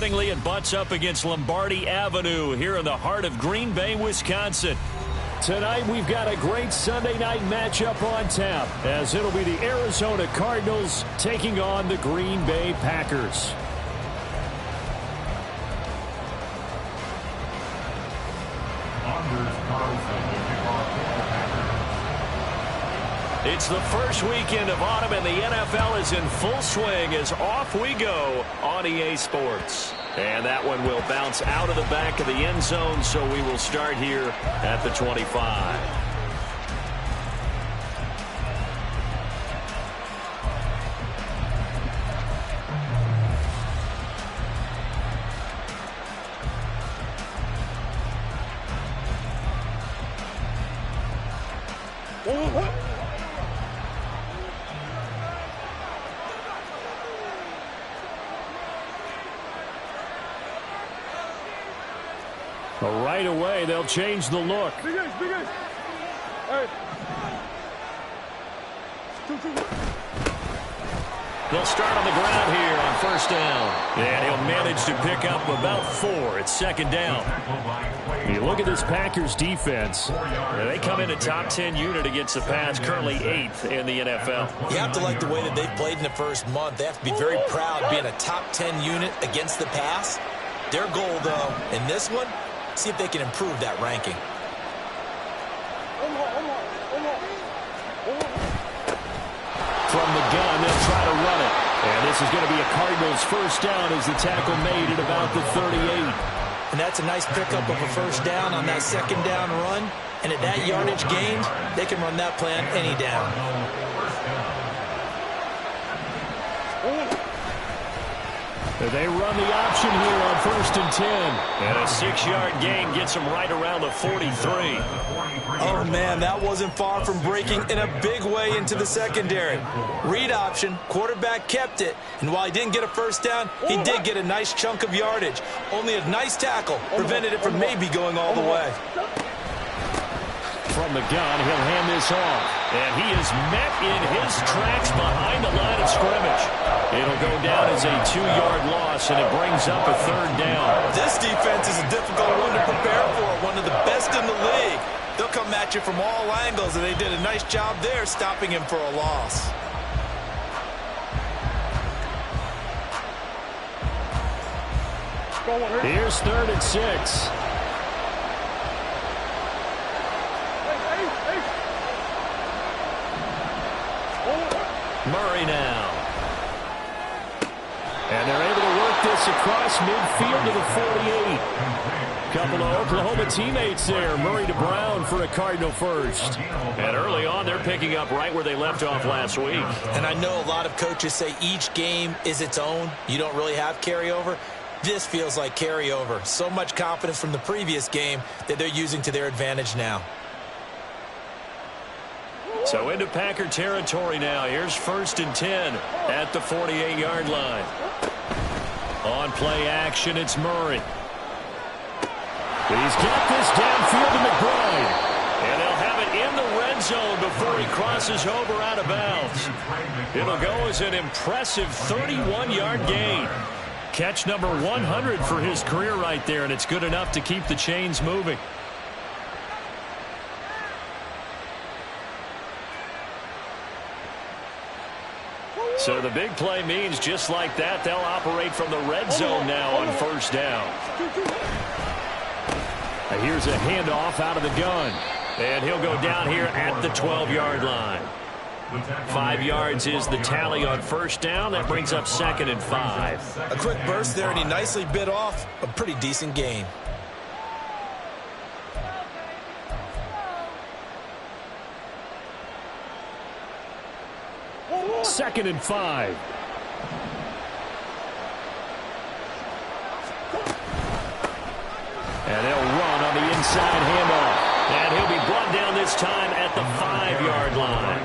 Fittingly, it butts up against Lombardi Avenue here in the heart of Green Bay, Wisconsin. Tonight, we've got a great Sunday night matchup on tap, as it'll be the Arizona Cardinals taking on the Green Bay Packers. It's the first weekend of autumn, and the NFL is in full swing as off we go on EA Sports. And that one will bounce out of the back of the end zone, so we will start here at the 25. Right away, they'll change the look. They'll start on the ground here on first down. And he'll manage to pick up about 4. It's second down. You look at this Packers defense. They come in a top 10 unit against the pass, currently 8th in the NFL. You have to like the way that they've played in the first month. They have to be very proud being a top 10 unit against the pass. Their goal, though, in this one, see if they can improve that ranking. From the gun, they'll try to run it. And this is going to be a Cardinals first down as the tackle made at about the 38. And that's a nice pickup of a first down on that second down run. And at that yardage gained, they can run that play on any down. They run the option here on first and 10. And a 6-yard gain gets them right around the 43. Oh, man, that wasn't far from breaking in a big way into the secondary. Read option, quarterback kept it. And while he didn't get a first down, he did get a nice chunk of yardage. Only a nice tackle prevented it from maybe going all the way. From the gun, he'll hand this off. And he is met in his tracks behind the line of scrimmage. It'll go down as a 2-yard loss, and it brings up a third down. This defense is a difficult one to prepare for, one of the best in the league. They'll come at you from all angles, and they did a nice job there stopping him for a loss. Here's 3rd and 6. Murray now. And they're able to work this across midfield to the 48. Couple of Oklahoma teammates there. Murray to Brown for a Cardinal first. And early on, they're picking up right where they left off last week. And I know a lot of coaches say each game is its own. You don't really have carryover. This feels like carryover. So much confidence from the previous game that they're using to their advantage now. So into Packer territory now. Here's first and 10 at the 48-yard line. On play action, it's Murray. He's got this downfield to McBride. And they'll have it in the red zone before he crosses over out of bounds. It'll go as an impressive 31-yard gain. Catch number 100 for his career right there, and it's good enough to keep the chains moving. So the big play means just like that, they'll operate from the red zone now on first down. Here's a handoff out of the gun. And he'll go down here at the 12-yard line. 5 yards is the tally on first down. That brings up 2nd and 5. A quick burst there, and he nicely bit off a pretty decent gain. Second and 5. And they'll run on the inside handoff. And he'll be brought down this time at the 5-yard line.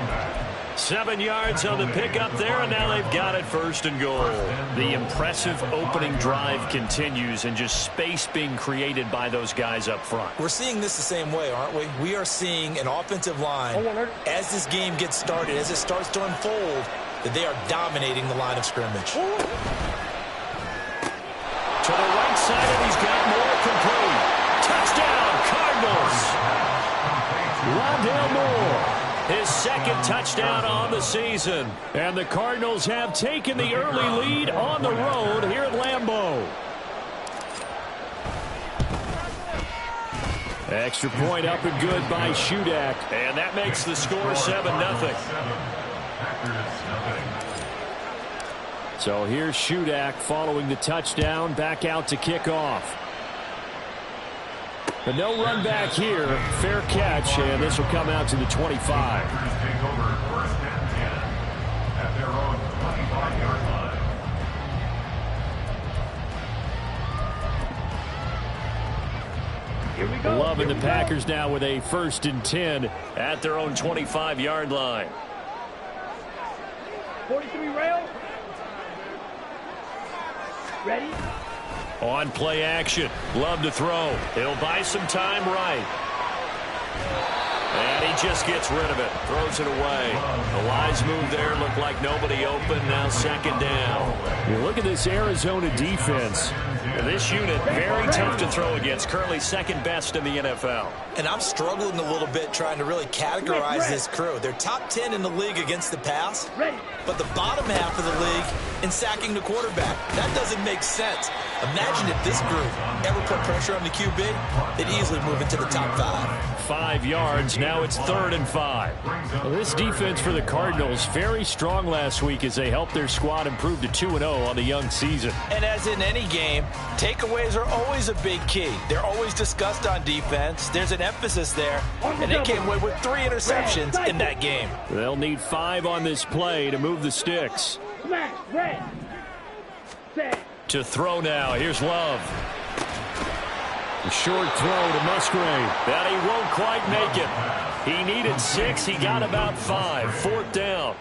7 yards on the pickup there, and now they've got it first and goal. The impressive opening drive continues, and just space being created by those guys up front. We're seeing this the same way, aren't we? We are seeing an offensive line, as this game gets started, as it starts to unfold, that they are dominating the line of scrimmage. To the right side, and he's got more complete. Touchdown, Cardinals. Rondale Moore, his second touchdown on the season. And the Cardinals have taken the early lead on the road here at Lambeau. Extra point up and good by Shudak. And that makes the score 7-0. So here's Shudak following the touchdown, back out to kick off. But no run back here. Fair catch, and this will come out to the 25. Loving the Packers now with a 1st and 10 at their own 25-yard line. 43 rail. Ready? On play action. Love to throw. He'll buy some time right. And he just gets rid of it. Throws it away. The wise move there. Looked like nobody open. Now 2nd down. You look at this Arizona defense. This unit, very tough to throw against. Currently 2nd best in the NFL. And I'm struggling a little bit trying to really categorize this crew. They're top 10 in the league against the pass, but the bottom half of the league in sacking the quarterback. That doesn't make sense. Imagine if this group ever put pressure on the QB, they'd easily move into the top 5. 5 yards. Now it's 3rd and 5. Well, this defense for the Cardinals, very strong last week as they helped their squad improve to 2-0 on the young season. And as in any game, takeaways are always a big key. They're always discussed on defense. There's an emphasis there, and they came away with 3 interceptions in that game. They'll need 5 on this play to move the sticks. To throw now. Here's Love. A short throw to Musgrave. That he won't quite make it. He needed 6. He got about 5. 4th down.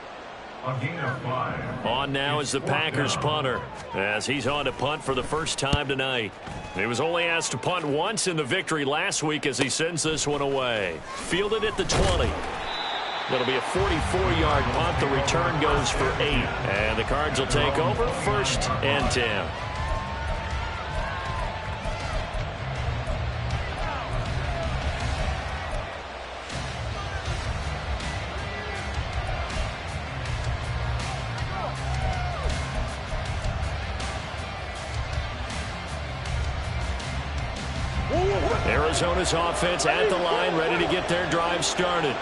On now is the Packers punter, as he's on to punt for the first time tonight. He was only asked to punt once in the victory last week as he sends this one away. Fielded at the 20. That'll be a 44-yard punt. The return goes for 8. And the Cards will take over 1st and 10. Arizona's offense at the line, ready to get their drive started.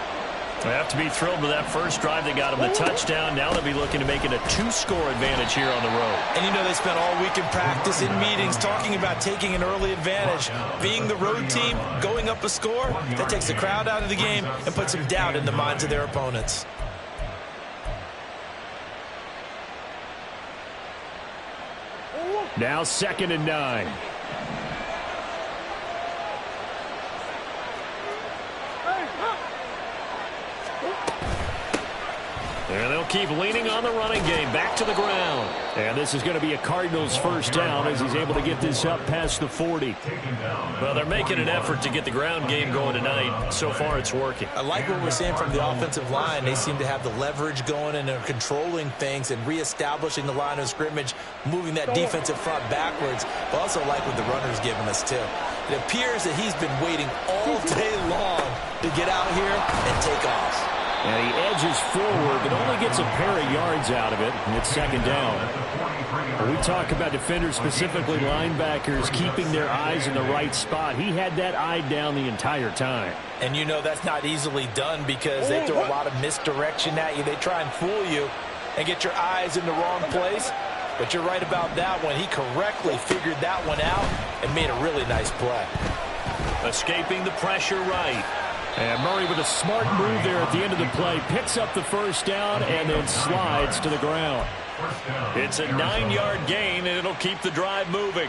They have to be thrilled with that first drive. They got them the touchdown. Now they'll be looking to make it a 2-score advantage here on the road. And you know they spent all week in practice, in meetings, talking about taking an early advantage. Being the road team, going up a score, that takes the crowd out of the game and puts some doubt in the minds of their opponents. Now 2nd and 9. And they'll keep leaning on the running game. Back to the ground. And this is going to be a Cardinals 1st down as he's able to get this up past the 40. Well, they're making an effort to get the ground game going tonight. So far, it's working. I like what we're seeing from the offensive line. They seem to have the leverage going and they're controlling things and reestablishing the line of scrimmage, moving that defensive front backwards. But also like what the runner's giving us, too. It appears that he's been waiting all day long to get out here and take off. And he edges forward, but only gets a pair of yards out of it, and it's 2nd down. When we talk about defenders, specifically linebackers, keeping their eyes in the right spot, he had that eye down the entire time. And you know that's not easily done because they throw a lot of misdirection at you. They try and fool you and get your eyes in the wrong place. But you're right about that one. He correctly figured that one out and made a really nice play. Escaping the pressure right. And Murray with a smart move there at the end of the play. Picks up the 1st down and then slides to the ground. It's a 9-yard gain, and it'll keep the drive moving.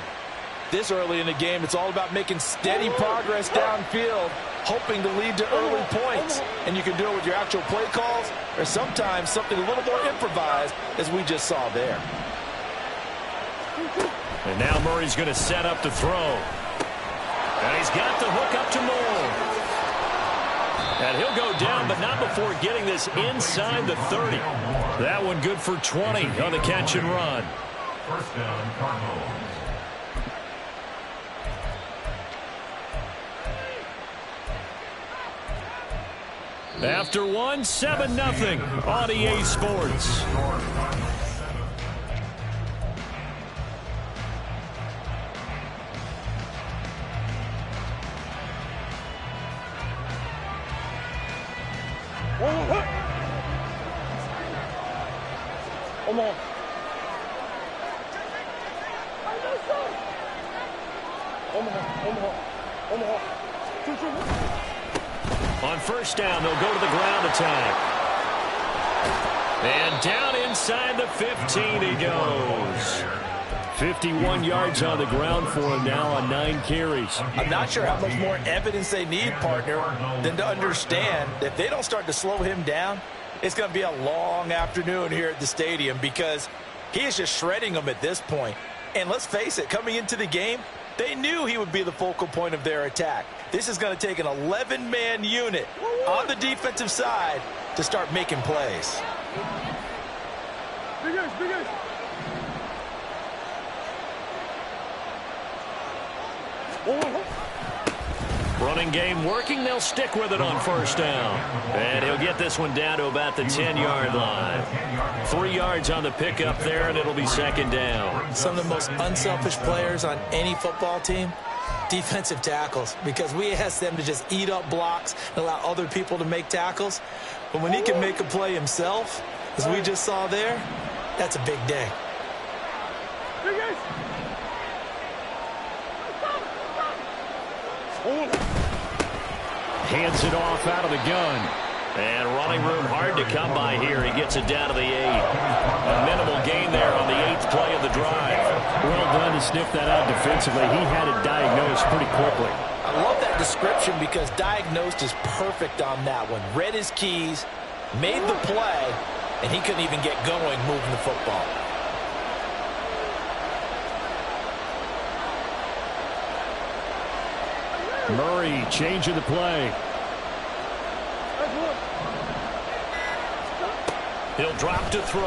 This early in the game, it's all about making steady progress downfield, hoping to lead to early points. And you can do it with your actual play calls or sometimes something a little more improvised, as we just saw there. And now Murray's going to set up to throw. And he's got the hook up to Moore. And he'll go down, but not before getting this inside the 30. That one good for 20 on the catch and run. 1st down, Cardinals. After one, 7-0 on EA Sports. On first down, they'll go to the ground attack. And down inside the 15 he goes. 51 yards on the ground for him now on 9 carries. I'm not sure how much more evidence they need, partner, than to understand that if they don't start to slow him down, it's going to be a long afternoon here at the stadium because he is just shredding them at this point. And let's face it, coming into the game, they knew he would be the focal point of their attack. This is going to take an 11-man unit on the defensive side to start making plays. Running game working. They'll stick with it on first down. And he'll get this one down to about the 10-yard line. 3 yards on the pickup there, and it'll be second down. Some of the most unselfish players on any football team, defensive tackles, because we ask them to just eat up blocks and allow other people to make tackles. But when he can make a play himself, as we just saw there, that's a big day. Hands it off out of the gun. And running room hard to come by here. He gets it down to the 8. A minimal gain there on the 8th play of the drive. Well done to sniff that out defensively. He had it diagnosed pretty quickly. I love that description because diagnosed is perfect on that one. Read his keys, made the play, and he couldn't even get going moving the football. Murray changing the play. He'll drop to throw.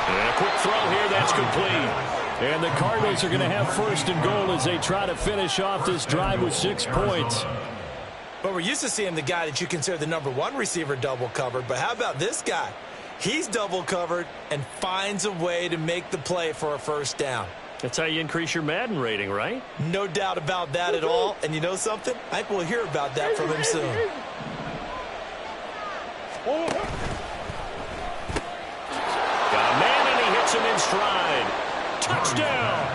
And a quick throw here, that's complete. And the Cardinals are going to have first and goal as they try to finish off this drive with 6 points. But we're used to seeing the guy that you consider the #1 receiver double covered. But how about this guy? He's double covered and finds a way to make the play for a first down. That's how you increase your Madden rating, right? No doubt about that at all. And you know something? I think we'll hear about that from him soon. Got a man, and he hits him in stride. Touchdown!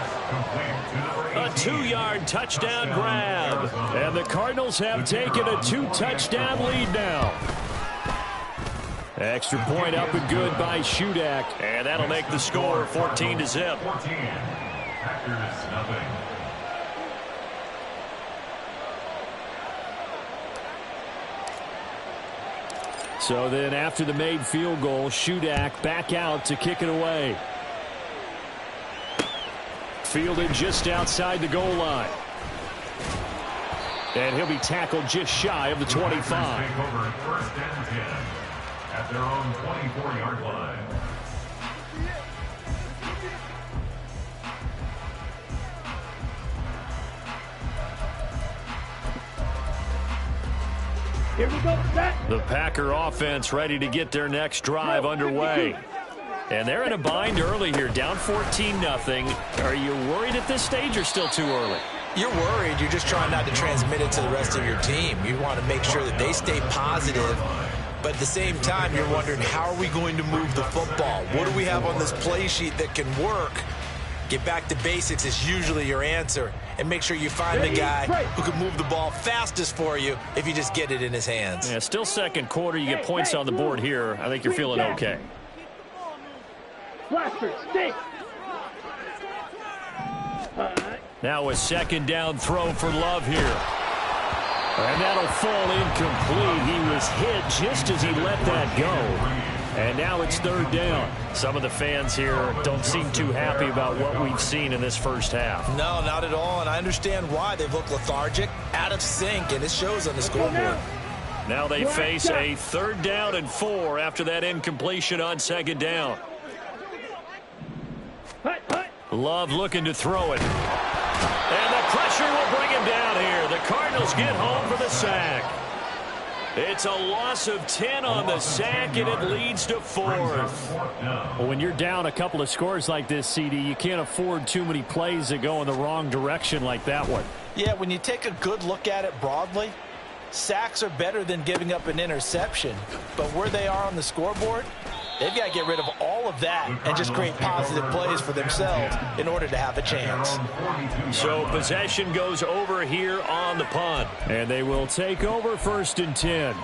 A 2-yard touchdown grab. And the Cardinals have taken a 2-touchdown lead now. Extra point up and good by Shudak. And that'll make the score 14-0. So then after the made field goal, Shudak back out to kick it away. Fielded just outside the goal line. And he'll be tackled just shy of the 25. First and 10 at their own 24-yard line. Here we go. Set. The Packer offense ready to get their next drive underway. And they're in a bind early here, down 14-0. Are you worried at this stage or still too early? You're worried. You're just trying not to transmit it to the rest of your team. You want to make sure that they stay positive. But at the same time, you're wondering, how are we going to move the football? What do we have on this play sheet that can work? Get back to basics is usually your answer. And make sure you find the guy who can move the ball fastest for you if you just get it in his hands. Yeah, still second quarter. You get points on the board here. I think you're feeling okay. Blaster, stay. Now a second down throw for Love here. And that'll fall incomplete. He was hit just as he let that go. And now it's third down. Some of the fans here don't seem too happy about what we've seen in this first half. No, not at all, and I understand why. They've looked lethargic, out of sync, and it shows on the scoreboard. Now they face a 3rd down and 4 after that incompletion on 2nd down. Love looking to throw it. And the pressure will bring him down here. The Cardinals get home for the sack. It's a loss of 10 on the sack, and it leads to 4th. Well, when you're down a couple of scores like this, CD, you can't afford too many plays that go in the wrong direction like that one. Yeah, when you take a good look at it broadly, sacks are better than giving up an interception. But where they are on the scoreboard, they've got to get rid of all of that and just create positive plays for themselves in order to have a chance. So possession goes over here on the punt. And they will take over 1st and 10.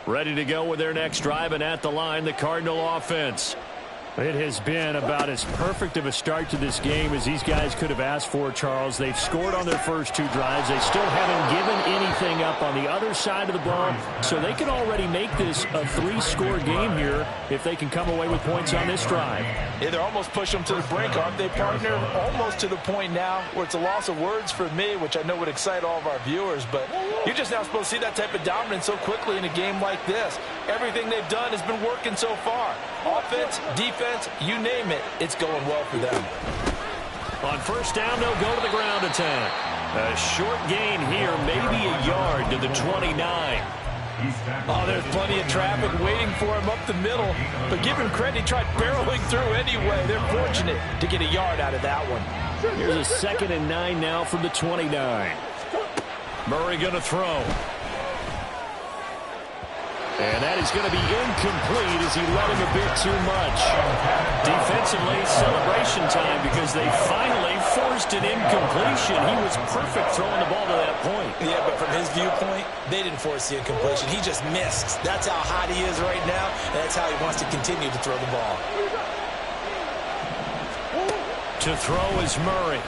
Ready to go with their next drive, and at the line, the Cardinal offense. It has been about as perfect of a start to this game as these guys could have asked for, Charles. They've scored on their first 2 drives. They still haven't given anything up on the other side of the ball, so they can already make this a 3-score game here if they can come away with points on this drive. Yeah, they're almost pushing them to the brink, aren't they, partner? Almost to the point now where it's a loss of words for me, which I know would excite all of our viewers, but you're just now supposed to see that type of dominance so quickly in a game like this. Everything they've done has been working so far. Offense, defense, you name it, it's going well for them. On 1st down, they'll go to the ground attack. A short gain here, maybe a yard to the 29. Oh, there's plenty of traffic waiting for him up the middle. But give him credit, he tried barreling through anyway. They're fortunate to get a yard out of that one. Here's a 2nd and 9 now from the 29. Murray going to throw. And that is going to be incomplete as he let him a bit too much. Defensively, celebration time because they finally forced an incompletion. He was perfect throwing the ball to that point. Yeah, but from his viewpoint, they didn't force the incompletion. He just missed. That's how hot he is right now, and that's how he wants to continue to throw the ball. To throw is Murray.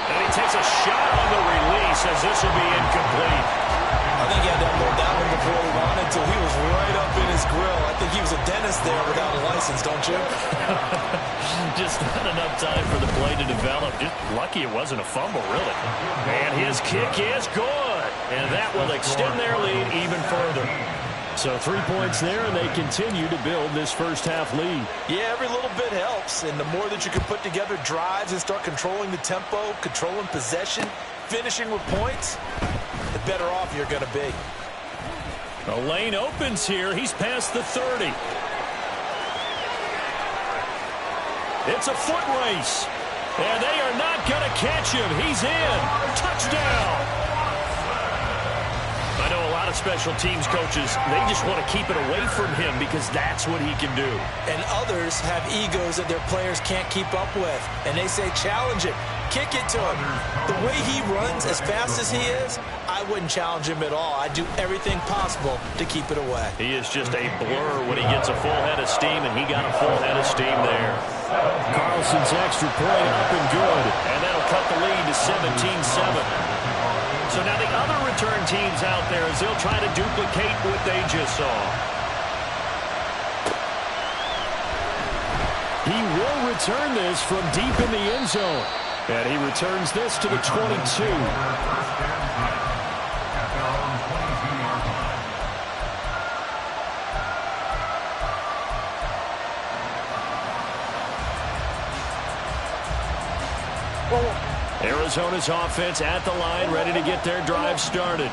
And he takes a shot on the release as this will be incomplete. I think he had that more down before he wanted to. He was right up in his grill. I think he was a dentist there without a license, don't you? Just not enough time for the play to develop. Just lucky it wasn't a fumble, really. And his kick is good. And that will extend their lead even further. So 3 points there, and they continue to build this first half lead. Yeah, every little bit helps. And the more that you can put together drives and start controlling the tempo, controlling possession, finishing with points, the better off you're going to be. The lane opens here. He's past the 30. It's a foot race. And they are not going to catch him. He's in. Touchdown. I know a lot of special teams coaches, they just want to keep it away from him because that's what he can do. And others have egos that their players can't keep up with. And they say, challenge it. Kick it to him. The way he runs as fast as he is, I wouldn't challenge him at all. I'd do everything possible to keep it away. He is just a blur when he gets a full head of steam, and he got a full head of steam there. Carlson's extra point up and good. And that'll cut the lead to 17-7. So now the other return teams out there as they'll try to duplicate what they just saw. He will return this from deep in the end zone. And he returns this to the 22. Arizona's offense at the line, ready to get their drive started.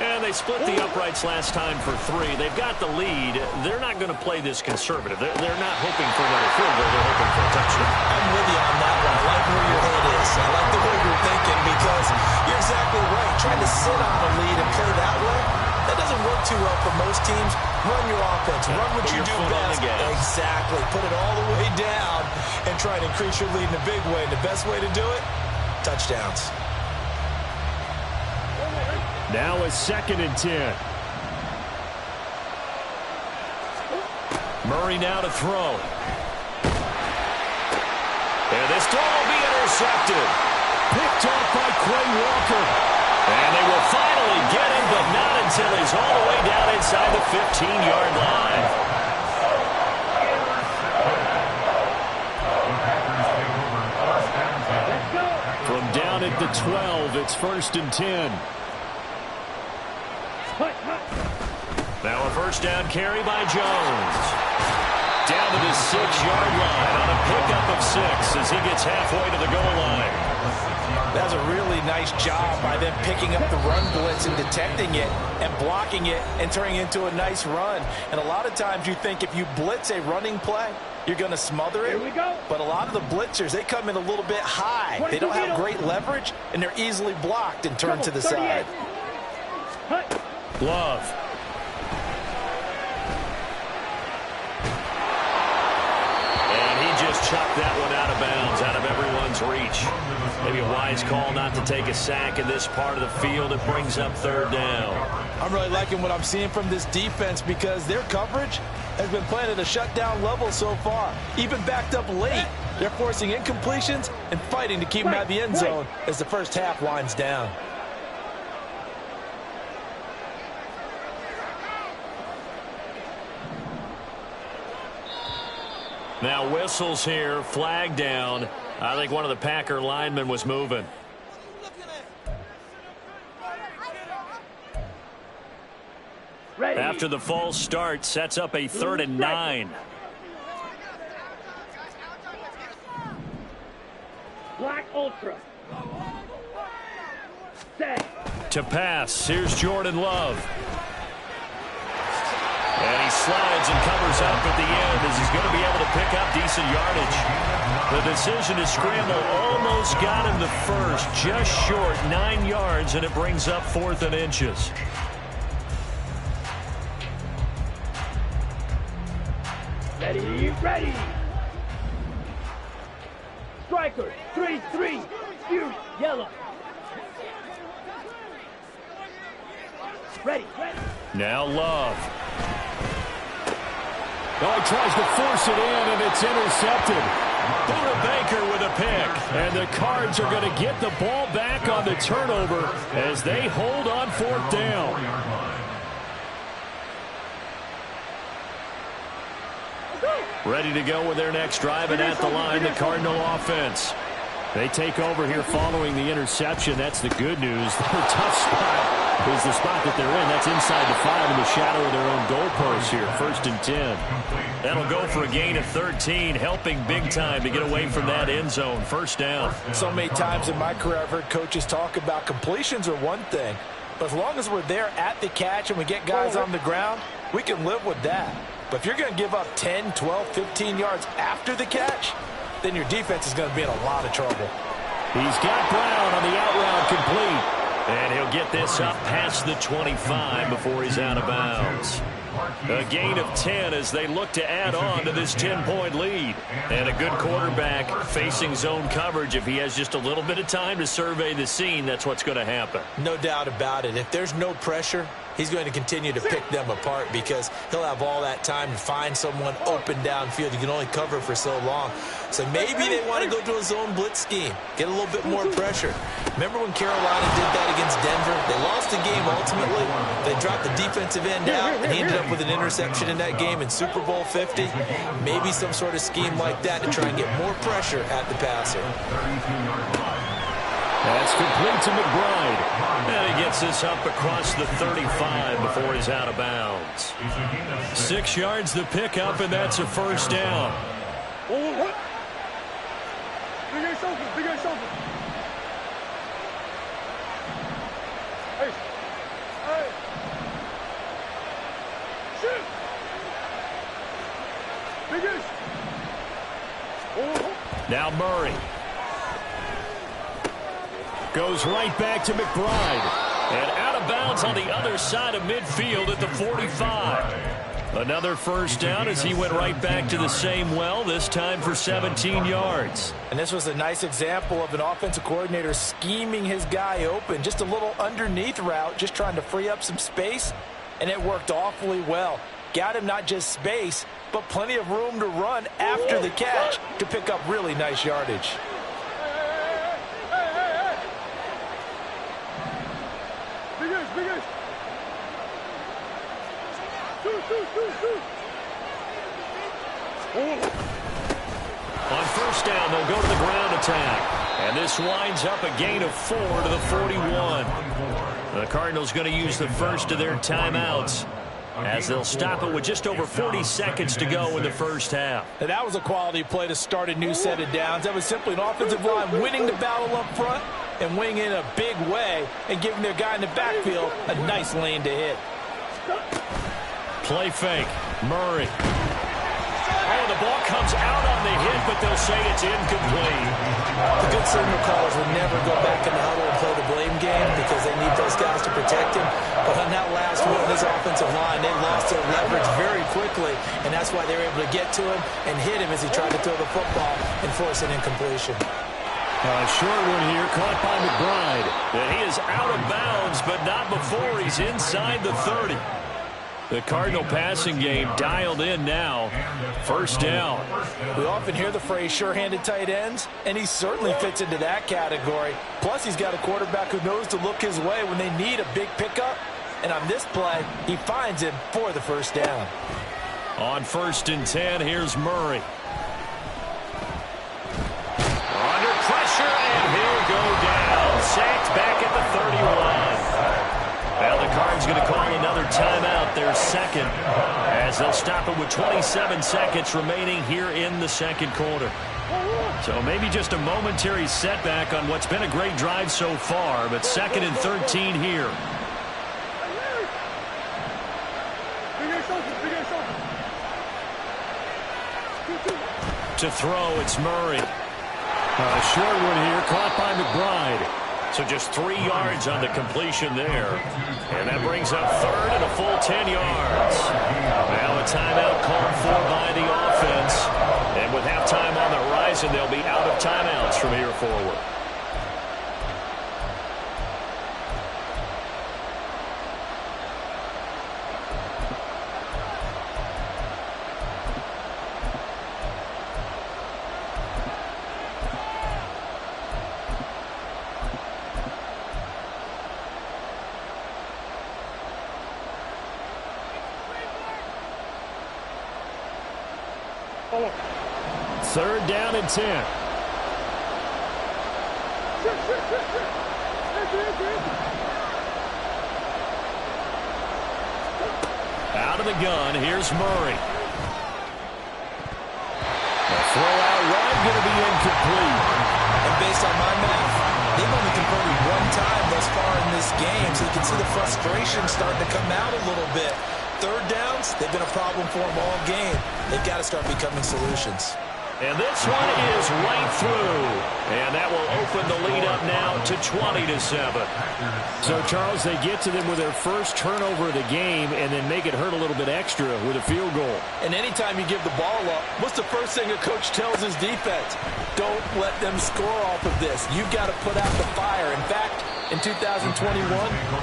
And they split the uprights last time for 3. They've got the lead. They're not going to play this conservative. They're not hoping for another field goal. They're hoping for a touchdown. I'm with you on that one. I like where your head is. I like the way you're thinking because you're exactly right. Trying to sit on a lead and play that way, that doesn't work too well for most teams. Run your offense. Run what you do best. Exactly. Put it all the way down and try to increase your lead in a big way. And the best way to do it, touchdowns. Now a 2nd and 10. Murray now to throw. And this throw will be intercepted. Picked off by Quay Walker. And they will finally get him, but not until he's all the way down inside the 15-yard line. From down at the 12. It's 1st and 10. Now a first down carry by Jones. Down to the 6-yard line on a pickup of 6 as he gets halfway to the goal line. That's a really nice job by them picking up the run blitz and detecting it and blocking it and turning it into a nice run. And a lot of times you think if you blitz a running play, you're going to smother it. Here we go. But a lot of the blitzers, they come in a little bit high. They don't have great leverage, and they're easily blocked and turned to the side. Love. Just chucked that one out of bounds, out of everyone's reach. Maybe a wise call not to take a sack in this part of the field. It brings up 3rd down. I'm really liking what I'm seeing from this defense because their coverage has been playing at a shutdown level so far. Even backed up late, they're forcing incompletions and fighting to keep them out of the end zone as the first half winds down. Now whistles here, flag down. I think one of the Packer linemen was moving. Ready. After the false start, sets up a 3rd and 9. Black Ultra. Set. To pass, here's Jordan Love. And he slides and covers up at the end as he's going to be able to pick up decent yardage. The decision to scramble almost got him the first, just short 9 yards, and it brings up 4th and inches. Ready. Striker, 3-3, fuse, yellow. Ready. Now Love. Oh, he tries to force it in, and it's intercepted. Buda Baker with a pick. And the Cards are going to get the ball back on the turnover as they hold on 4th down. Ready to go with their next drive, and at the line, the Cardinal offense. They take over here following the interception. That's the good news. Their tough spot is the spot that they're in. That's inside the 5 in the shadow of their own goalpost here. 1st and 10. That'll go for a gain of 13, helping big time to get away from that end zone. 1st down. So many times in my career I've heard coaches talk about completions are one thing, but as long as we're there at the catch and we get guys on the ground, we can live with that. But if you're going to give up 10, 12, 15 yards after the catch, then your defense is going to be in a lot of trouble. He's got Brown on the out route complete. And he'll get this up past the 25 before he's out of bounds. A gain of 10 as they look to add on to this 10-point lead. And a good quarterback facing zone coverage. If he has just a little bit of time to survey the scene, that's what's going to happen. No doubt about it. If there's no pressure, he's going to continue to pick them apart because he'll have all that time to find someone open downfield. You can only cover for so long. So maybe they want to go to a zone blitz scheme, get a little bit more pressure. Remember when Carolina did that against Denver? They lost the game ultimately. They dropped the defensive end out, and he ended up with an interception in that game in Super Bowl 50. Maybe some sort of scheme like that to try and get more pressure at the passer. That's complete to McBride. And he gets this up across the 35 before he's out of bounds. 6 yards the pickup, and that's a 1st down. Bigger shoulder. Hey. Shoot. Bigger. Now Murray. Goes right back to McBride. And out of bounds on the other side of midfield at the 45. Another 1st down as he went right back to the same well, this time for 17 yards. And this was a nice example of an offensive coordinator scheming his guy open. Just a little underneath route, just trying to free up some space, and it worked awfully well. Got him not just space, but plenty of room to run after the catch to pick up really nice yardage. Bigger. Shoot. On first down, they'll go to the ground attack. And this winds up a gain of 4 to the 41. The Cardinals going to use the first of their timeouts, as they'll stop it with just over 40 seconds to go in the first half. And that was a quality play to start a new set of downs. That was simply an offensive line winning the battle up front and winning in a big way and giving their guy in the backfield a nice lane to hit. Play fake. Murray. Oh, the ball comes out on the hit, but they'll say it's incomplete. The good signal callers will never go back in the huddle and play the blame game because they need those guys to protect him. But on that last one, this offensive line, they lost their leverage very quickly, and that's why they were able to get to him and hit him as he tried to throw the football and force an incompletion. A short one here, caught by McBride. And he is out of bounds, but not before he's inside the 30. The Cardinal passing game dialed in now. First down. We often hear the phrase sure-handed tight ends, and he certainly fits into that category. Plus, he's got a quarterback who knows to look his way when they need a big pickup. And on this play, he finds him for the first down. On 1st and 10, here's Murray. Under pressure, and he'll go down. Sacked back at the 31. Well, the Cards going to call another timeout, their second, as they'll stop it with 27 seconds remaining here in the second quarter. So maybe just a momentary setback on what's been a great drive so far, but 2nd and 13 here. To throw, it's Murray. A short one here, caught by McBride. So just 3 yards on the completion there. And that brings up 3rd and a full 10 yards. Now a timeout called for by the offense. And with halftime on the horizon, they'll be out of timeouts from here forward. Third down and 10. Out of the gun, here's Murray. The throw-out run going to be incomplete. And based on my math, they've only converted 1 time thus far in this game, so you can see the frustration starting to come out a little bit. Third downs, they've been a problem for them all game. They've got to start becoming solutions. And this one is right through. And that will open the lead up now to 20-7. So, Charles, they get to them with their first turnover of the game and then make it hurt a little bit extra with a field goal. And anytime you give the ball up, what's the first thing a coach tells his defense? Don't let them score off of this. You've got to put out the fire. In fact, in 2021,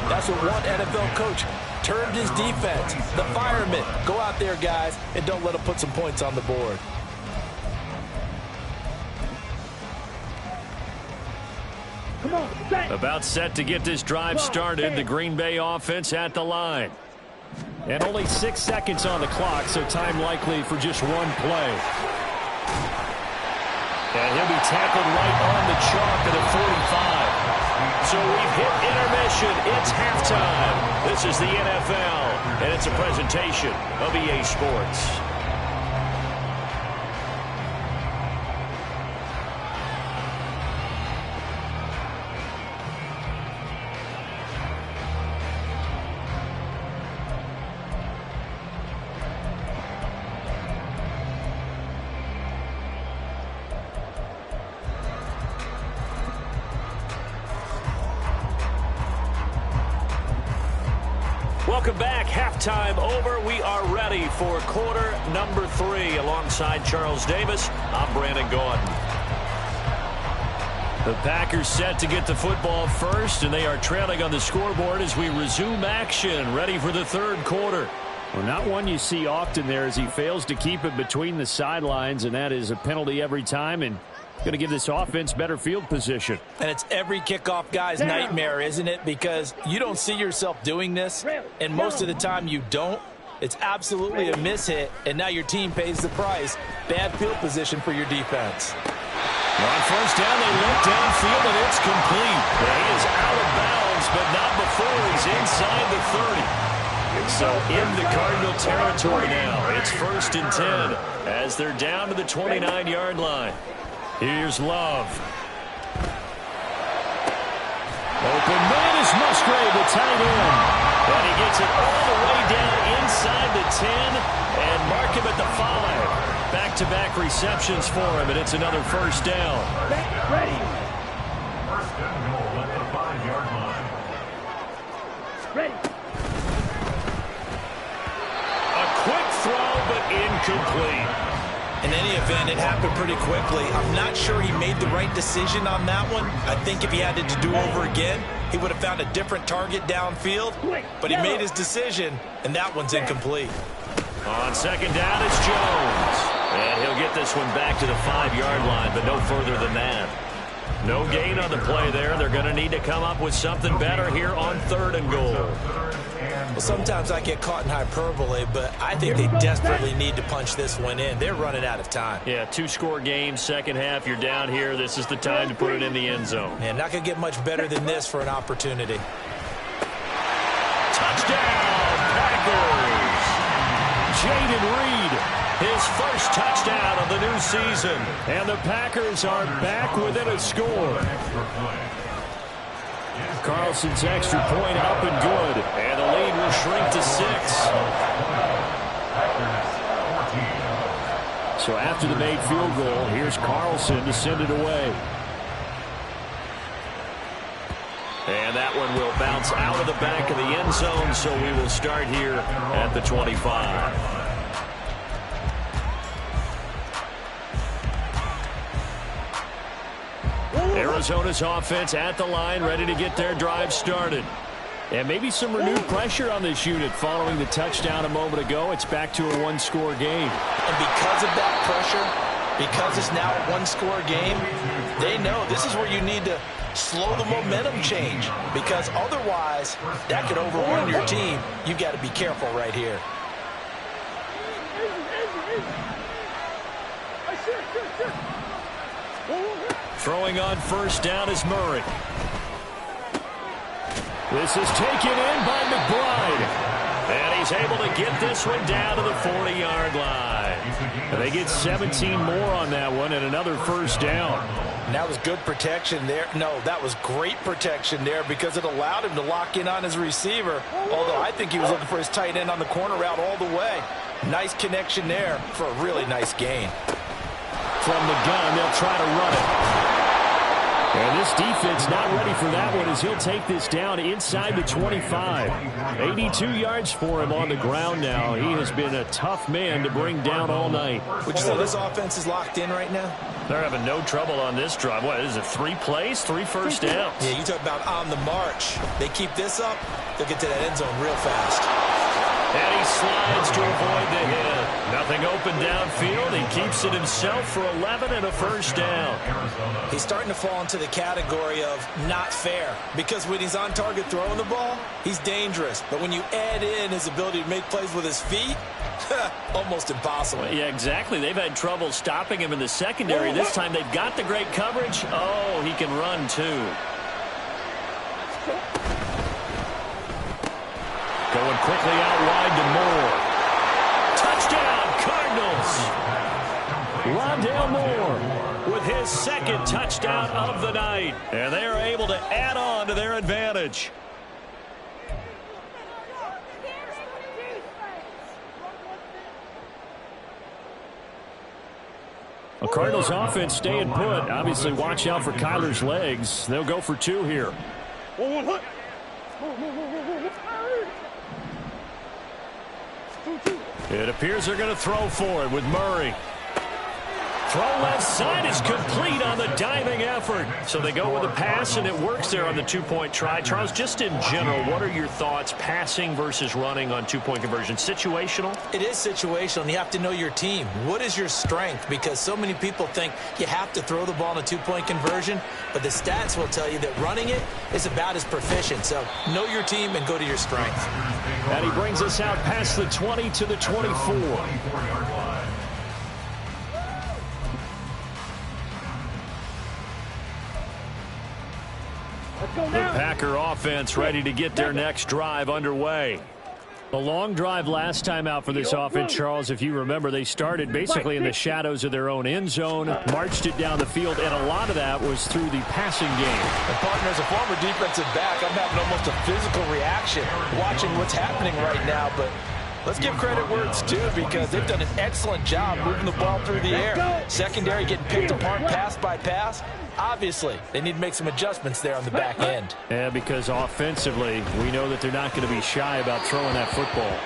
that's what one NFL coach termed his defense. The firemen. Go out there, guys, and don't let them put some points on the board. About set to get this drive started. The Green Bay offense at the line. And only 6 seconds on the clock, so time likely for just one play. And he'll be tackled right on the chalk at the 45. So we've hit intermission. It's halftime. This is the NFL, and it's a presentation of EA Sports. Welcome back. Halftime over. We are ready for quarter number 3. Alongside Charles Davis, I'm Brandon Gaudin. The Packers set to get the football first, and they are trailing on the scoreboard as we resume action, ready for the third quarter. Well, not one you see often there as he fails to keep it between the sidelines, and that is a penalty every time, and going to give this offense better field position. And it's every kickoff guy's nightmare, isn't it? Because you don't see yourself doing this, and most of the time you don't. It's absolutely a miss-hit, and now your team pays the price. Bad field position for your defense. On first down, they look downfield, and it's complete. He is out of bounds, but not before he's inside the 30. So in the Cardinal territory now. It's 1st and 10 as they're down to the 29-yard line. Here's Love. Open man is Musgrave, the tight end. And he gets it all the way down inside the 10 and mark him at the 5. Back-to-back receptions for him, and it's another first down. Ready. First and goal at the 5-yard line. Ready. A quick throw, but incomplete. In any event, it happened pretty quickly. I'm not sure he made the right decision on that one. I think if he had it to do over again, he would have found a different target downfield. But he made his decision, and that one's incomplete. On second down, it's Jones. And he'll get this one back to the 5-yard line, but no further than that. No gain on the play there. They're going to need to come up with something better here on 3rd and goal. Well, sometimes I get caught in hyperbole, but I think they desperately need to punch this one in. They're running out of time. Yeah, 2-score game, second half. You're down here. This is the time to put it in the end zone. Man, not going to get much better than this for an opportunity. Touchdown, Packers! Jaden Reed, his first touchdown of the new season. And the Packers are back within a score. Carlson's extra point up and good. And the lead will shrink to 6. So after the made field goal, here's Carlson to send it away. And that one will bounce out of the back of the end zone, so we will start here at the 25. Arizona's offense at the line, ready to get their drive started. And maybe some renewed pressure on this unit following the touchdown a moment ago. It's back to a 1-score game. And because of that pressure, because it's now a 1-score game, they know this is where you need to slow the momentum change, because otherwise that could overrun your team. You've got to be careful right here. Throwing on first down is Murray. This is taken in by McBride. And he's able to get this one down to the 40-yard line. And they get 17 more on that one and another first down. And that was good protection there. No, that was great protection there because it allowed him to lock in on his receiver. Although I think he was looking for his tight end on the corner route all the way. Nice connection there for a really nice gain. From the gun, they'll try to run it. And this defense not ready for that one as he'll take this down inside the 25. 82 yards for him on the ground now. He has been a tough man to bring down all night. Would you say this offense is locked in right now? They're having no trouble on this drive. What is it, 3 plays, 3 first downs? Yeah, you talk about on the march. They keep this up, they'll get to that end zone real fast. And he slides to avoid the hit. Nothing open downfield. He keeps it himself for 11 and a first down. He's starting to fall into the category of not fair, because when he's on target throwing the ball, he's dangerous. But when you add in his ability to make plays with his feet, almost impossible. Well, yeah, exactly. They've had trouble stopping him in the secondary. This time they've got the great coverage. Oh, he can run too. Going quickly out wide to Moore. Touchdown, Cardinals. Rondale Moore with his second touchdown of the night. And they are able to add on to their advantage. A Cardinals offense staying put. Obviously, watch out for Kyler's legs. They'll go for 2 here. It appears they're going to throw for it with Murray. Throw left side is complete on the diving effort. So they go with a pass, and it works there on the two-point try. Charles, just in general, what are your thoughts passing versus running on two-point conversion? Situational? It is situational, and you have to know your team. What is your strength? Because so many people think you have to throw the ball in a two-point conversion, but the stats will tell you that running it is about as proficient. So know your team and go to your strength. And he brings us out past the 20 to the 24. The Packer offense ready to get their next drive underway. A long drive last time out for this offense, Charles. If you remember, they started basically in the shadows of their own end zone, marched it down the field, and a lot of that was through the passing game. And partner, as a former defensive back, I'm having almost a physical reaction watching what's happening right now. But let's give credit where it's due, because they've done an excellent job moving the ball through the air. Secondary getting picked apart pass by pass. Obviously, they need to make some adjustments there on the back end. Yeah, because offensively, we know that they're not going to be shy about throwing that football.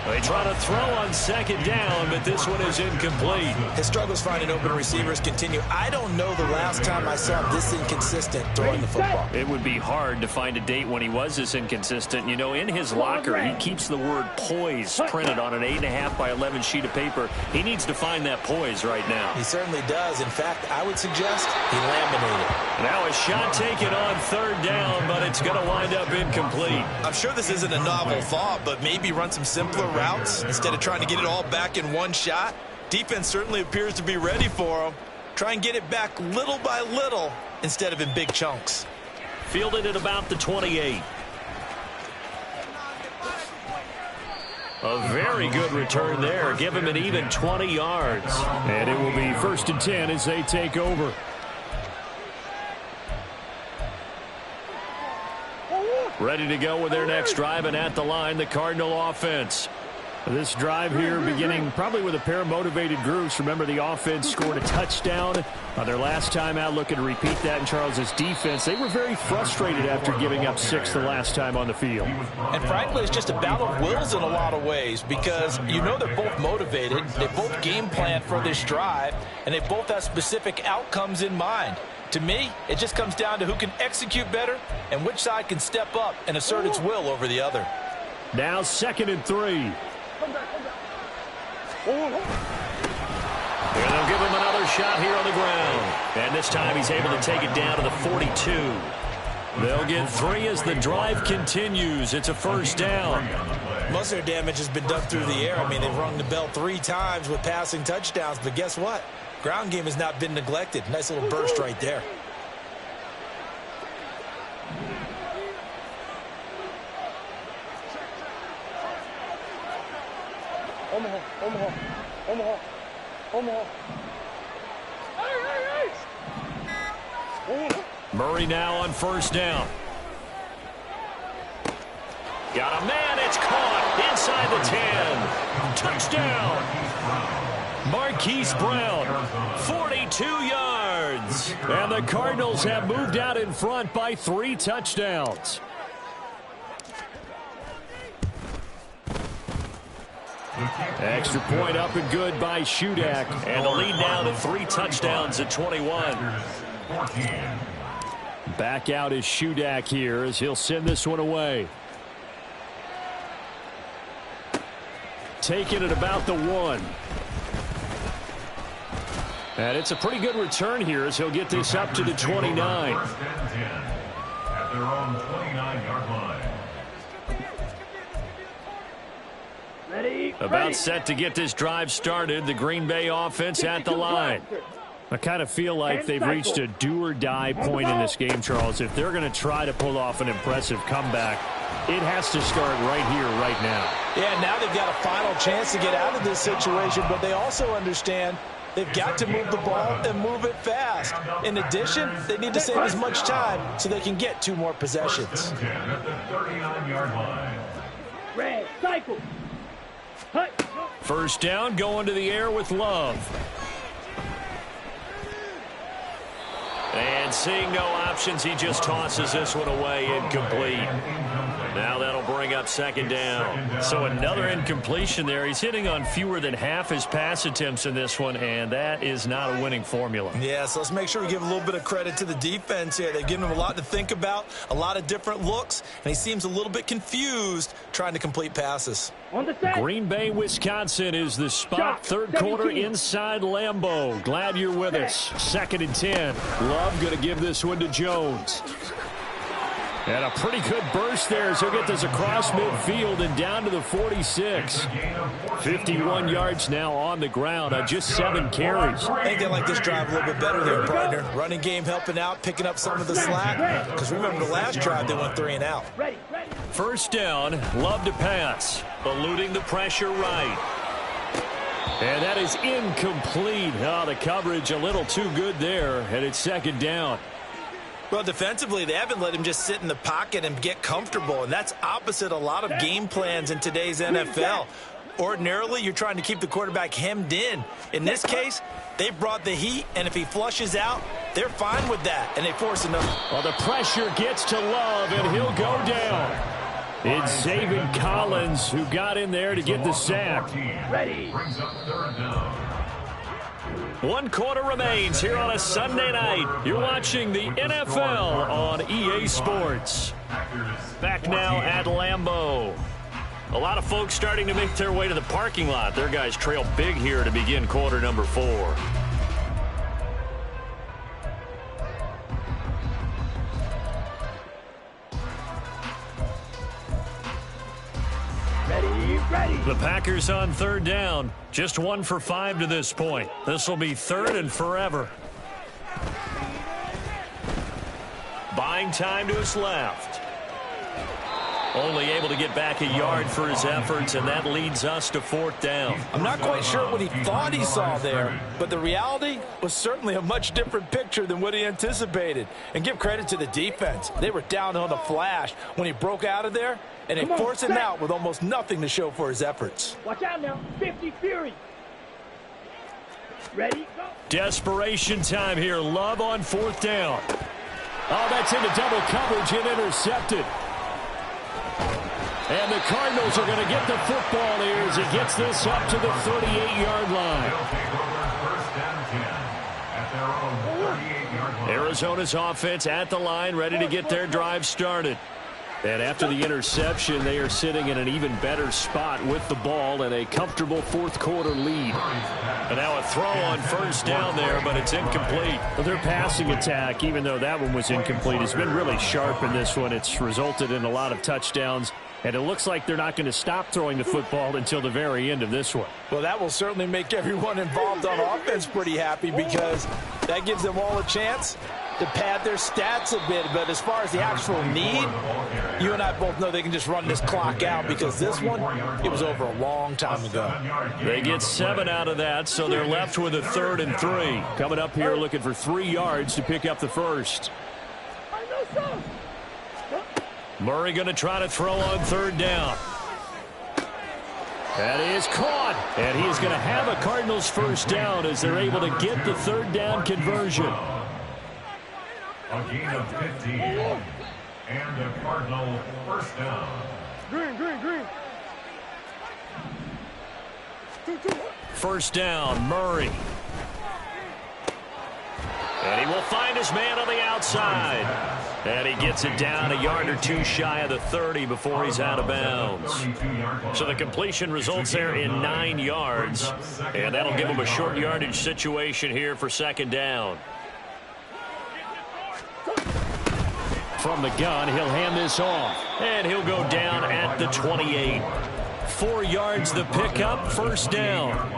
They try to throw on second down, but this one is incomplete. His struggles finding open receivers continue. I don't know the last time I saw him this inconsistent throwing the football. It would be hard to find a date when he was this inconsistent. You know, in his locker, he keeps the word poise printed on an 8.5 by 11 sheet of paper. He needs to find that poise right now. He certainly does. In fact, I would suggest he laminated. Now a shot taken on third down, but it's going to wind up incomplete. I'm sure this isn't a novel thought, but maybe run some simpler routes instead of trying to get it all back in one shot. Defense certainly appears to be ready for him. Try and get it back little by little instead of in big chunks. Fielded at about the 28. A very good return there. Give him an even 20 yards. And it will be 1st and 10 as they take over. Ready to go with their next drive, and at the line, the Cardinal offense. This drive here beginning probably with a pair of motivated groups. Remember, the offense scored a touchdown on their last time out, looking to repeat that in Charles's defense. They were very frustrated after giving up 6 the last time on the field. And frankly, it's just a battle of wills in a lot of ways, because you know they're both motivated. They both game plan for this drive, and they both have specific outcomes in mind. To me, it just comes down to who can execute better and which side can step up and assert its will over the other. Now 2nd and 3. Here they'll give him another shot here on the ground. And this time he's able to take it down to the 42. They'll get 3 as the drive continues. It's a 1st down. Most of their damage has been done through the air. I mean, they've rung the bell 3 times with passing touchdowns, but guess what? Ground game has not been neglected. Nice little burst right there. Murray now on 1st down. Got a man. It's caught inside the 10. Touchdown. Marquise Brown, 42 yards. And the Cardinals have moved out in front by 3 touchdowns. Extra point up and good by Shudak. And the lead now to 3 touchdowns at 21. Back out is Shudak here as he'll send this one away. Taking it about the 1. And it's a pretty good return here as he'll get this up to the 29. At their own 29-yard line. Ready? About set to get this drive started. The Green Bay offense at the line. I kind of feel like they've reached a do-or-die point in this game, Charles. If they're going to try to pull off an impressive comeback, it has to start right here, right now. Yeah, now they've got a final chance to get out of this situation, but they also understand they've got to move the ball and move it fast. In addition, they need to save as much time so they can get 2 more possessions. At the 39-yard line. Red, cycle. Hut. 1st down, going to the air with Love. And seeing no options, he just tosses this one away, incomplete. Now that'll bring up second down. So another incompletion there. He's hitting on fewer than half his pass attempts in this one, and that is not a winning formula. Yeah, so let's make sure we give a little bit of credit to the defense here. They've given him a lot to think about, a lot of different looks, and he seems a little bit confused trying to complete passes. On the set. Green Bay, Wisconsin is the spot. Third quarter inside Lambeau. Glad you're with us. 2nd and 10. Love going to give this one to Jones. And a pretty good burst there as he'll get this across midfield and down to the 46. 51 yards now on the ground on just 7 carries. I think they like this drive a little bit better there, partner. Running game helping out, picking up some of the slack. Because remember the last drive, they went 3 and out. Ready. First down, Love to pass. Eluding the pressure right. And that is incomplete. Oh, the coverage a little too good there, and it's 2nd down. Well, defensively, they haven't let him just sit in the pocket and get comfortable, and that's opposite a lot of game plans in today's NFL. Ordinarily, you're trying to keep the quarterback hemmed in. In this case, they brought the heat, and if he flushes out, they're fine with that, and they force another. Well, the pressure gets to Love, and he'll go down. It's Zaven Collins who got in there to get the sack. Ready. Brings up 3rd down. 1 quarter remains here on a Sunday night. You're watching the NFL on EA Sports. Back now at Lambeau. A lot of folks starting to make their way to the parking lot. Their guys trail big here to begin quarter number 4. Ready. The Packers on 3rd down. Just 1 for 5 to this point. This will be 3rd and forever. Buying time to his left. Only able to get back a yard for his efforts, and that leads us to 4th down. I'm not quite sure what he thought he saw there, but the reality was certainly a much different picture than what he anticipated. And give credit to the defense. They were down on the flash when he broke out of there, and they forced him out with almost nothing to show for his efforts. Watch out now. 50 Fury. Ready, go. Desperation time here. Love on 4th down. Oh, that's into double coverage and intercepted. And the Cardinals are going to get the football here as he gets this up to the 38-yard line. They'll take over 1st and 10 at their own 38-yard line. Arizona's offense at the line, ready to get their drive started. And after the interception, they are sitting in an even better spot with the ball and a comfortable 4th quarter lead. And now a throw on 1st down there, but it's incomplete. Well, their passing attack, even though that one was incomplete, has been really sharp in this one. It's resulted in a lot of touchdowns, and it looks like they're not going to stop throwing the football until the very end of this one. Well, that will certainly make everyone involved on offense pretty happy because that gives them all a chance to pad their stats a bit. But as far as the actual need, you and I both know they can just run this clock out because this one, it was over a long time ago. They get 7 out of that, so they're left with a 3rd and 3. Coming up here looking for 3 yards to pick up the first. I know so. Murray going to try to throw on 3rd down. That is caught, and he is going to have a Cardinals first down as they're able to get the 3rd down conversion. A gain of 15 and a Cardinal first down. Green. 1st down, Murray. And he will find his man on the outside. And he gets it down a yard or 2 shy of the 30 before he's out of bounds. So the completion results there in 9 yards. And that'll give him a short yardage situation here for 2nd down. From the gun, he'll hand this off. And he'll go down at the 28. 4 yards the pickup, 1st down.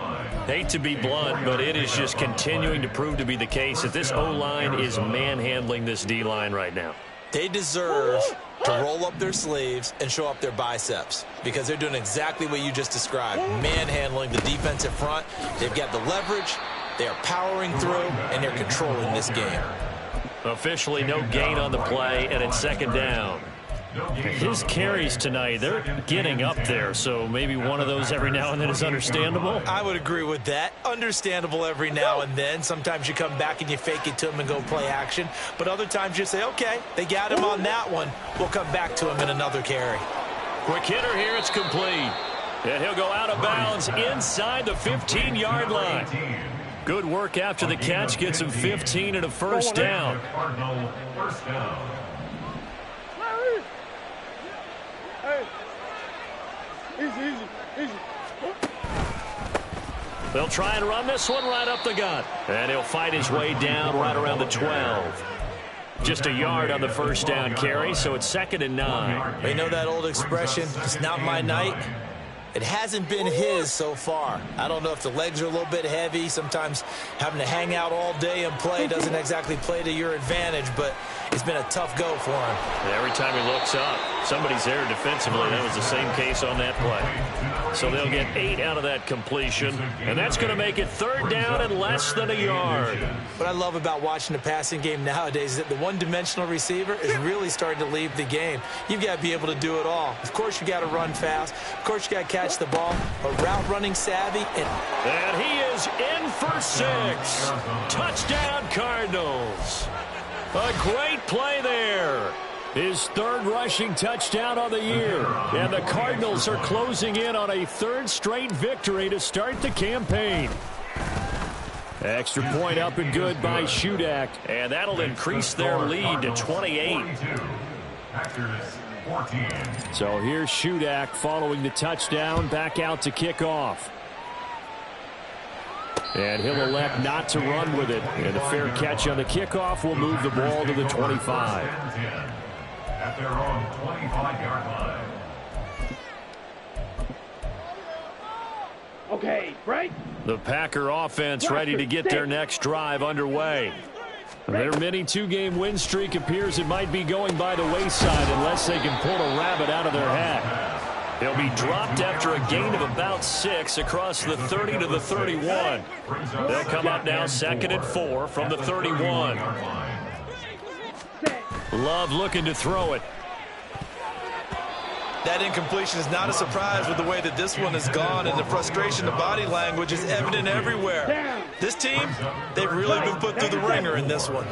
Hate to be blunt, but it is just continuing to prove to be the case that this O-line is manhandling this D-line right now. They deserve to roll up their sleeves and show up their biceps because they're doing exactly what you just described, manhandling the defensive front. They've got the leverage, they are powering through, and they're controlling this game. Officially no gain on the play, and it's 2nd down. His carries tonight, they're getting up there, so maybe one of those every now and then is understandable. I would agree with that. Understandable every now and then. Sometimes you come back and you fake it to him and go play action. But other times you say, okay, they got him on that one. We'll come back to him in another carry. Quick hitter here, it's complete. And he'll go out of bounds inside the 15-yard line. Good work after the catch, gets him 15 and a first down. Cardinal first down. Hey. Easy. They'll try and run this one right up the gut. And he'll fight his way down right around the 12. Just a yard on the first down carry, so it's 2nd and 9. You know that old expression, it's not my night? It hasn't been his so far. I don't know if the legs are a little bit heavy. Sometimes having to hang out all day and play doesn't exactly play to your advantage, but it's been a tough go for him. Every time he looks up, somebody's there defensively. That was the same case on that play. So they'll get 8 out of that completion, and that's going to make it 3rd down and less than a yard. What I love about watching the passing game nowadays is that the one-dimensional receiver is really starting to leave the game. You've got to be able to do it all. Of course, you got to run fast. Of course, you got to catch the ball, but route running savvy. And he is in for 6. Touchdown, Cardinals. A great play there. His 3rd rushing touchdown on the year. And the Cardinals are closing in on a 3rd straight victory to start the campaign. Extra point up and good by Shudak. And that'll increase their lead to 28. So here's Shudak following the touchdown, back out to kick off. And he'll elect not to run with it. And a fair catch on the kickoff will move the ball to the 25. At their own 25-yard line. Okay, break. The Packer offense ready to get their next drive underway. Their mini 2-game win streak appears it might be going by the wayside unless they can pull a rabbit out of their hat. He'll be dropped after a gain of about 6 across the 30 to the 31. They'll come up now 2nd and 4 from the 31. Love looking to throw it. That incompletion is not a surprise with the way that this one has gone, and the frustration, the body language is evident everywhere. This team, they've really been put through the ringer in this one.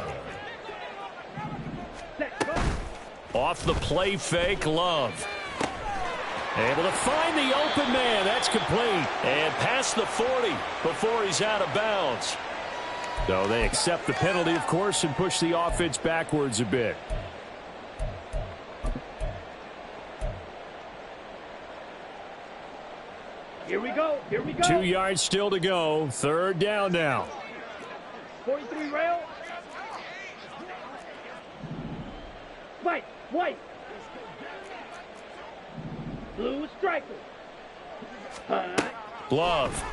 Off the play fake, Love. Able to find the open man. That's complete. And past the 40 before he's out of bounds. So they accept the penalty, of course, and push the offense backwards a bit. Here we go. 2 yards still to go. 3rd down now. 43 rail. White. Blue striker. Love.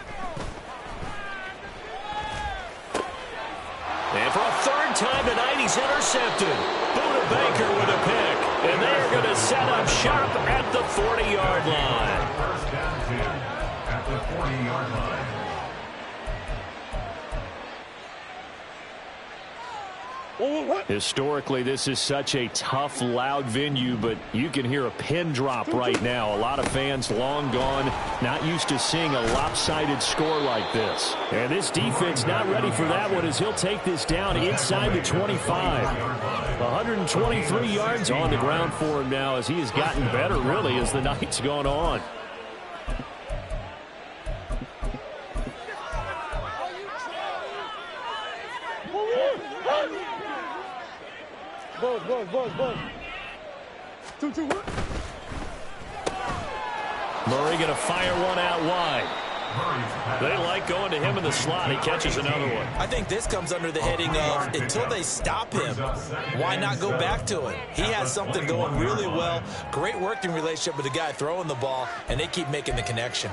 And for a 3rd time tonight, he's intercepted. Buda Baker with a pick. And they're going to set up shop at the 40-yard line. First down 2 at the 40-yard line. Historically, this is such a tough, loud venue, but you can hear a pin drop right now. A lot of fans long gone, not used to seeing a lopsided score like this. And this defense not ready for that one as he'll take this down inside the 25. 123 yards on the ground for him now as he has gotten better, really, as the night's gone on. Buzz. 2-1. Murray going to fire one out wide. They like going to him in the slot. He catches another one. I think this comes under the heading of until they stop him, why not go back to it? He has something going really well. Great working relationship with the guy throwing the ball, and they keep making the connection.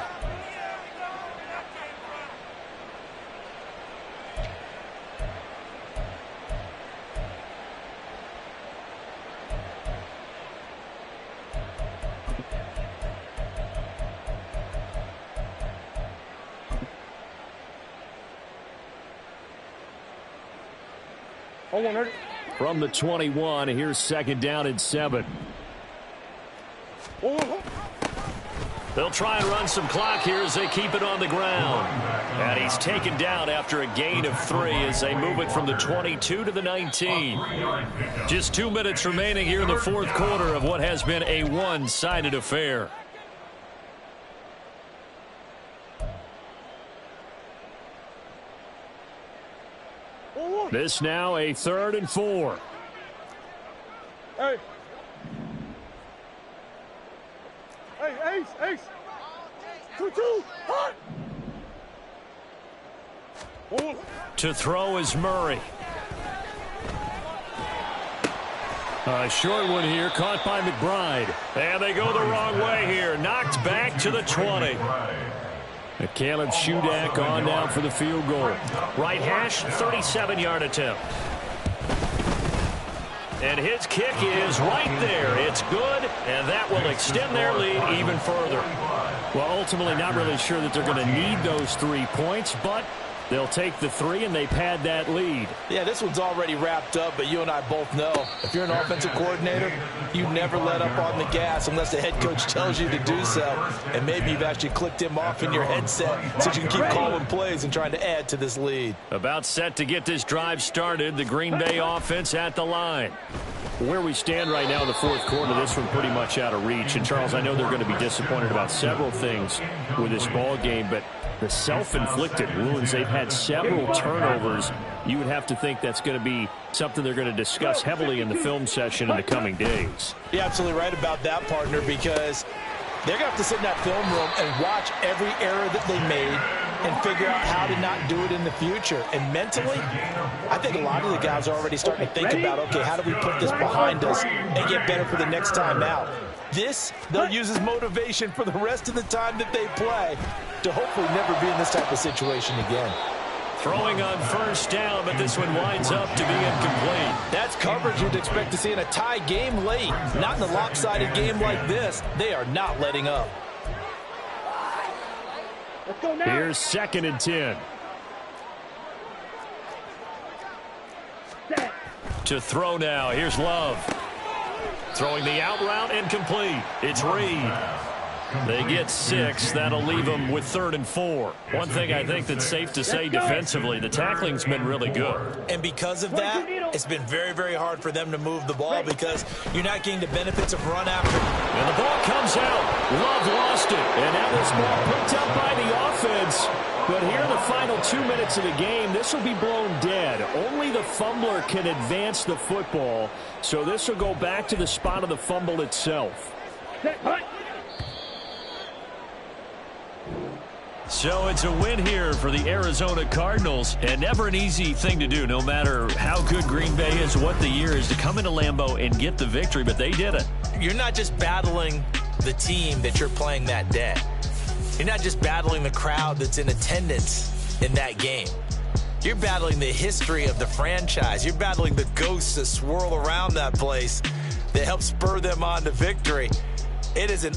Oh, 100. From the 21, here's 2nd down and 7. They'll try and run some clock here as they keep it on the ground. And he's taken down after a gain of 3 as they move it from the 22 to the 19. Just 2 minutes remaining here in the fourth quarter of what has been a one-sided affair. This now a 3rd and 4. Hey. Hey, Ace. 2-2. Hot. To throw is Murray. A short one here, caught by McBride. And they go the wrong way here. Knocked back to the 20. Caleb Shudak on down for the field goal. Right hash, 37-yard attempt. And his kick is right there. It's good, and that will extend their lead even further. Well, ultimately not really sure that they're going to need those 3 points, but they'll take the 3 and they pad that lead. Yeah, this one's already wrapped up, but you and I both know if you're an offensive coordinator, you never let up on the gas unless the head coach tells you to do so. And maybe you've actually clicked him off in your headset so you can keep calling plays and trying to add to this lead. About set to get this drive started, the Green Bay offense at the line. Where we stand right now in the fourth quarter, this one pretty much out of reach. And, Charles, I know they're going to be disappointed about several things with this ball game, but the self-inflicted wounds, they've had several turnovers. You would have to think that's going to be something they're going to discuss heavily in the film session in the coming days. You're absolutely right about that, partner, because they're going to have to sit in that film room and watch every error that they made and figure out how to not do it in the future. And mentally, I think a lot of the guys are already starting to think about, okay, how do we put this behind us and get better for the next time out? This, they'll use as motivation for the rest of the time that they play to hopefully never be in this type of situation again. Throwing on first down, but this one winds up to be incomplete. That's coverage you'd expect to see in a tie game late. Not in a lopsided game like this. They are not letting up. Let's go now. Here's 2nd and 10. Set. To throw now, here's Love. Throwing the out route, incomplete. It's Reed. They get 6. That'll leave them with 3rd and 4. One thing I think that's safe to say defensively, the tackling's been really good. And because of that, it's been very, very hard for them to move the ball because you're not getting the benefits of run after. And the ball comes out. Love lost it. And now this ball picked up by the offense. But here in the final 2 minutes of the game, this will be blown dead. Only the fumbler can advance the football. So this will go back to the spot of the fumble itself. Set. Hut. So it's a win here for the Arizona Cardinals, and never an easy thing to do, no matter how good Green Bay is, what the year is, to come into Lambeau and get the victory, but they did it. You're not just battling the team that you're playing that day. You're not just battling the crowd that's in attendance in that game. You're battling the history of the franchise. You're battling the ghosts that swirl around that place that help spur them on to victory. It is an